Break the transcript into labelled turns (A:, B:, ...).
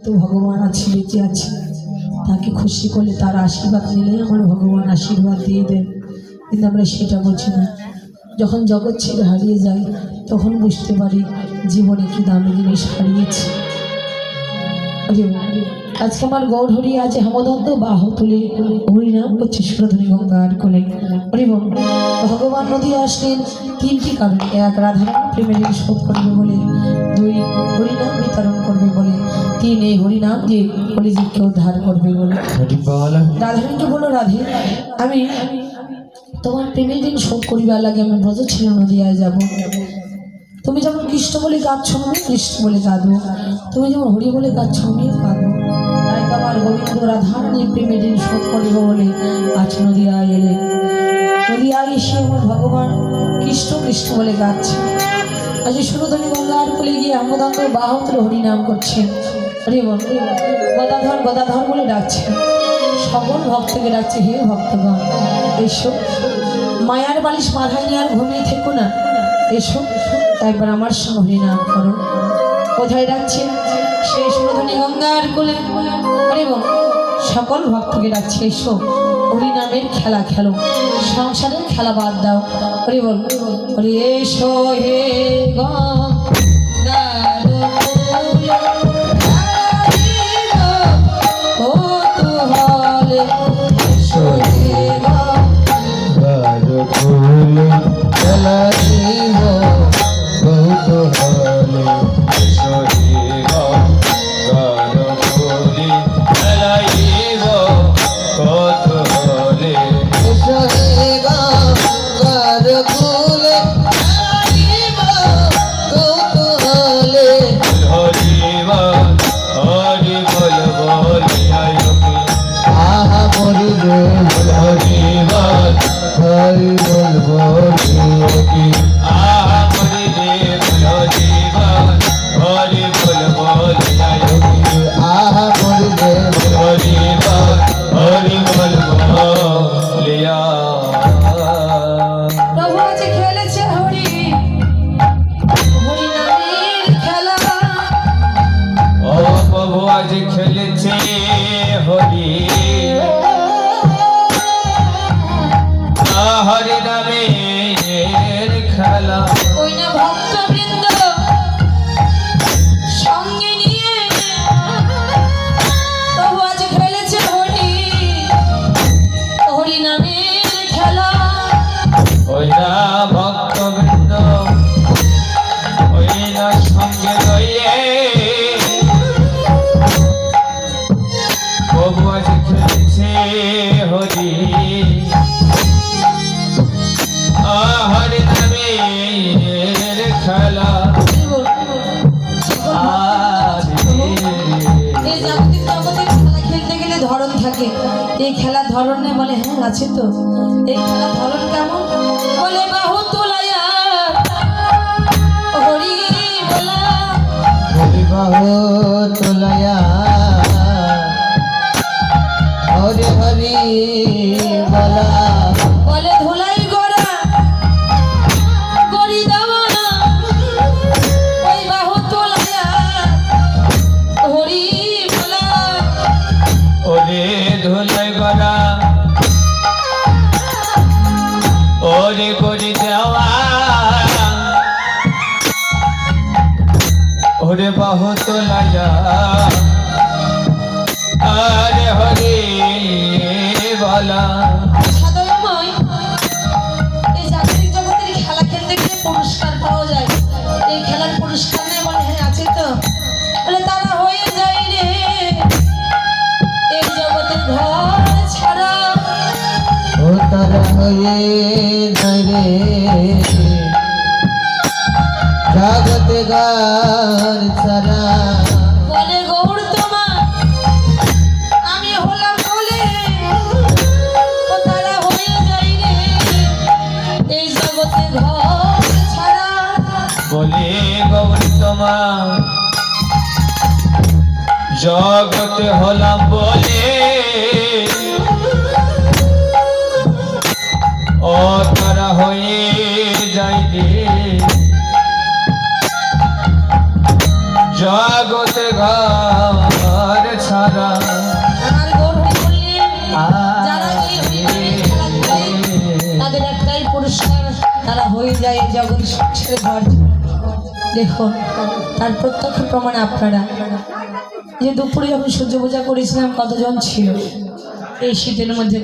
A: তো ভগবান আছে, বেঁচে আছে, তাকে খুশি করলে তার আশীর্বাদ নিলে আমার ভগবান আশীর্বাদ দিয়ে দেন। কিন্তু আমরা সেটা বলছি না। যখন জগৎ ছেড়ে হারিয়ে যাই তখন বুঝতে পারি জীবনে কি দামি জিনিস হারিয়েছি। আজকে আমার গৌর হরি আছে হেমদন্ত বাহু তুলে হরিনাম করছে সুরধনী গঙ্গার কোলে। ভগবান নদী আসলেন তিনটি কারণে: এক, রাধারানী প্রেমের শোধ করবে বলে; দুই, হরিনাম বিতরণ করবে বলে; তিন, এই হরিনাম দিয়ে কলিজীবকে উদ্ধার করবে বলে। রাধারানীকে বলো, রাধে আমি তোমার প্রেমের ঋণ শোধ করিবার লাগে আমি ব্রজ ছেড়ে নদিয়ায় যাব। তুমি যেমন কৃষ্ণ বলে কাঁদছ আমি কৃষ্ণ বলে কাঁদবো, তুমি যেমন হরি বলে কাঁদছ আমিও কাঁদবো। তাই তো আমার গোবিন্দ রাধারানীর প্রেমের ঋণ শোধ করিব বলে আজ নদিয়ায় এলে। নদিয়ায় এসে আমার ভগবান কৃষ্ণ কৃষ্ণ বলে কাঁদছে। আজ সুরধনী গঙ্গার কোলে গিয়ে আমোদান্ত বাহত্র হরিনাম করছে। হরি বল, গদাধর গদাধর বলে ডাকছে। সকল ভক্তকে ডাকছে, হে ভক্তগণ এসো, মায়ার বালিশ মাথায় নিয়ে আর ঘুমিয়ে থেকো না, এসো একবার আমার সঙ্গে হরিনাম করো। কোথায় ডাকছে? সে সুরধনী গঙ্গার কোলে। এবং সকল ভক্তকে ডাকছে, এসো হরিনামের খেলা খেলো, সংসারের খেলা বাদ দাও। হরি বল, হরি এসো হে গঙ্গার কোলে কৌতূহলে, এসো হে গঙ্গার কোলে খেলাইব কৌতূহলে, এসো হে গঙ্গার কোলে খেলাইব কৌতূহলে, এসো হে গঙ্গার কোলে খেলাইব কৌতূহলে। হরি বল, হরি বল বলিয়ায়কে আহা মরি রে, হরি বল, হরি বল বলিয়ায়কে আহা মরি রে, হরি বল, হরি বল বলিয়ায়কে আহা মরি রে, হরি বল, হরি বল বলিয়া। প্রভু আজ খেলেছে হরি হরিনামের খেলা। ও প্রভু আজ খেলেছে হরি হরি নামের খেলা। ওই না ভক্তবৃন্দ সঙ্গে নিয়ে প্রভু আজ খেলেছে হরি হরি নামের খেলা। ওই না ভক্তবৃন্দ ওই না সঙ্গে লইয়ে প্রভু আজ খেলেছে হরি হরি নামের খেলা। এই জাগতিক জগতে খেলা খেলতে গেলে ধরন থাকে। এই খেলার ধরন নেই বলে, হ্যাঁ আছে তো। এই খেলার ধরন কেমন? বলে বাহু তোলায়া হরি বলা, হরি বাহু তোলায়া হরি হরি বলা। বলে ধুলাই গড়া গড়ি দেওয়া ওই বাহু তোলায়া হরি বলা। ওরে ধুলাই গড়া ওরে গড়ি দেওয়া ওরে বাহু তোলায়া আরে হরি বলা। সাদয়ময় এই জাগতিক জগতের খেলা খেলতে গেলে পুরস্কার পাওয়া যায়। এই খেলার পুরস্কার নেই বলে, হ্যাঁ আছে তো। বলে তারা হয়ে যায় রে এই জগতের ঘর ছাড়া। ও তারা হয়ে যায় রে জগতে ঘর ছাড়া। বলে গৌর তোমার আমি হলাম বলে ও তারা হয়ে যায় রে এই জগতে ঘর ছাড়া। বলে গৌর তোমার জগতে হলাম বলে ও তারা হয়ে যায় রে জগতে ঘর হয়ে যায় এই জগৎ ছেড়ে ঘর। দেখুন তার প্রত্যক্ষ প্রমাণ আপনারা যে দুপুরে যখন সূর্য পূজা করেছিলাম কতজন ছিল, এই শীতের মধ্যে